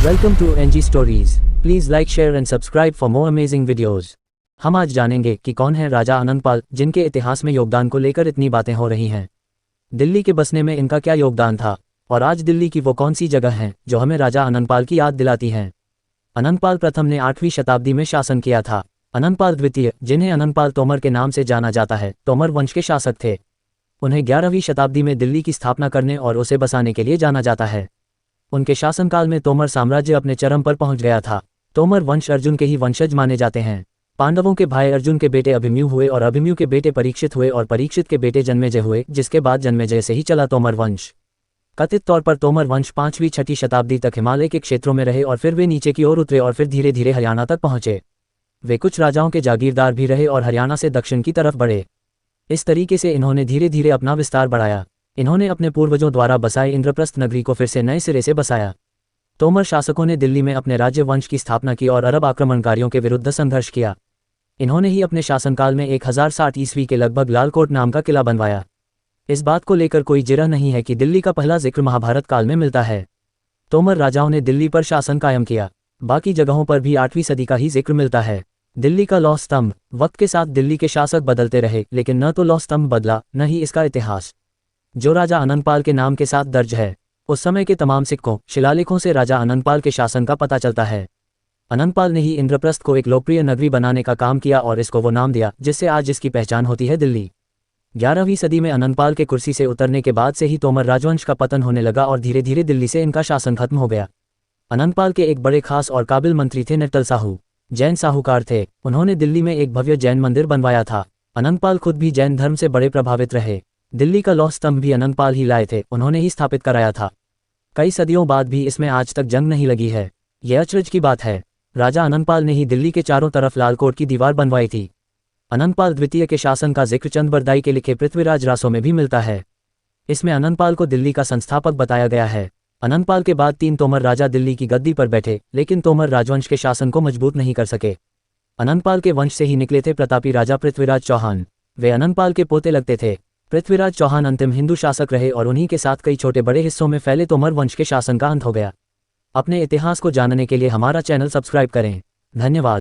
Welcome to NG stories. Please like, share and subscribe for more amazing videos. हम आज जानेंगे कि कौन है राजा अनंगपाल, जिनके इतिहास में योगदान को लेकर इतनी बातें हो रही हैं। दिल्ली के बसने में इनका क्या योगदान था और आज दिल्ली की वो कौन सी जगह हैं जो हमें राजा अनंगपाल की याद दिलाती हैं। अनंगपाल प्रथम ने 8वीं शताब्दी में शासन किया था। अनंगपाल द्वितीय, जिन्हें अनंगपाल तोमर के नाम से जाना जाता है, तोमर वंश के शासक थे। उन्हें 11वीं शताब्दी में दिल्ली की स्थापना करने और उसे बसाने के लिए जाना जाता है। उनके शासनकाल में तोमर साम्राज्य अपने चरम पर पहुंच गया था। तोमर वंश अर्जुन के ही वंशज माने जाते हैं। पांडवों के भाई अर्जुन के बेटे अभिमन्यु हुए और अभिमन्यु के बेटे परीक्षित हुए और परीक्षित के बेटे जन्मेजय हुए, जिसके बाद जन्मेजय से ही चला तोमर वंश। कथित तौर पर तोमर वंश 5वीं-6वीं शताब्दी तक हिमालय के क्षेत्रों में रहे और फिर वे नीचे की ओर उतरे और फिर धीरे धीरे हरियाणा तक पहुंचे। वे कुछ राजाओं के जागीरदार भी रहे और हरियाणा से दक्षिण की तरफ बढ़े। इस तरीके से इन्होंने धीरे धीरे अपना विस्तार बढ़ाया। इन्होंने अपने पूर्वजों द्वारा बसाए इंद्रप्रस्थ नगरी को फिर से नए सिरे से बसाया। तोमर शासकों ने दिल्ली में अपने राज्य वंश की स्थापना की और अरब आक्रमणकारियों के विरुद्ध संघर्ष किया। इन्होंने ही अपने शासनकाल में 1060 ईस्वी के लगभग लालकोट नाम का किला बनवाया। इस बात को लेकर कोई जिरह नहीं है कि दिल्ली का पहला जिक्र महाभारत काल में मिलता है। तोमर राजाओं ने दिल्ली पर शासन कायम किया। बाकी जगहों पर भी 8वीं सदी का ही जिक्र मिलता है। दिल्ली का लौह स्तंभ। वक्त के साथ दिल्ली के शासक बदलते रहे, लेकिन न तो लौह स्तंभ बदला, न ही इसका इतिहास, जो राजा अनंगपाल के नाम के साथ दर्ज है। उस समय के तमाम सिक्कों, शिलालेखों से राजा अनंगपाल के शासन का पता चलता है। अनंगपाल ने ही इंद्रप्रस्थ को एक लोकप्रिय नगरी बनाने का काम किया और इसको वो नाम दिया जिससे आज इसकी पहचान होती है, दिल्ली। 11वीं सदी में अनंगपाल के कुर्सी से उतरने के बाद से ही तोमर राजवंश का पतन होने लगा और धीरे धीरे दिल्ली से इनका शासन खत्म हो गया। अनंगपाल के एक बड़े खास और काबिल मंत्री थे नेतल साहू। जैन साहूकार थे। उन्होंने दिल्ली में एक भव्य जैन मंदिर बनवाया था। अनंगपाल खुद भी जैन धर्म से बड़े प्रभावित रहे। दिल्ली का लौह स्तंभ भी अनंगपाल ही लाए थे, उन्होंने ही स्थापित कराया था। कई सदियों बाद भी इसमें आज तक जंग नहीं लगी है। यह अचरज की बात है। राजा अनंगपाल ने ही दिल्ली के चारों तरफ लालकोट की दीवार बनवाई थी। अनंगपाल द्वितीय के शासन का जिक्र चंद बरदाई के लिखे पृथ्वीराज रासो में भी मिलता है। इसमें अनंगपाल को दिल्ली का संस्थापक बताया गया है। अनंगपाल के बाद 3 तोमर राजा दिल्ली की गद्दी पर बैठे, लेकिन तोमर राजवंश के शासन को मजबूत नहीं कर सके। अनंगपाल के वंश से ही निकले थे प्रतापी राजा पृथ्वीराज चौहान। वे अनंगपाल के पोते लगते थे। पृथ्वीराज चौहान अंतिम हिंदू शासक रहे और उन्हीं के साथ कई छोटे बड़े हिस्सों में फैले तोमर वंश के शासन का अंत हो गया। अपने इतिहास को जानने के लिए हमारा चैनल सब्सक्राइब करें। धन्यवाद।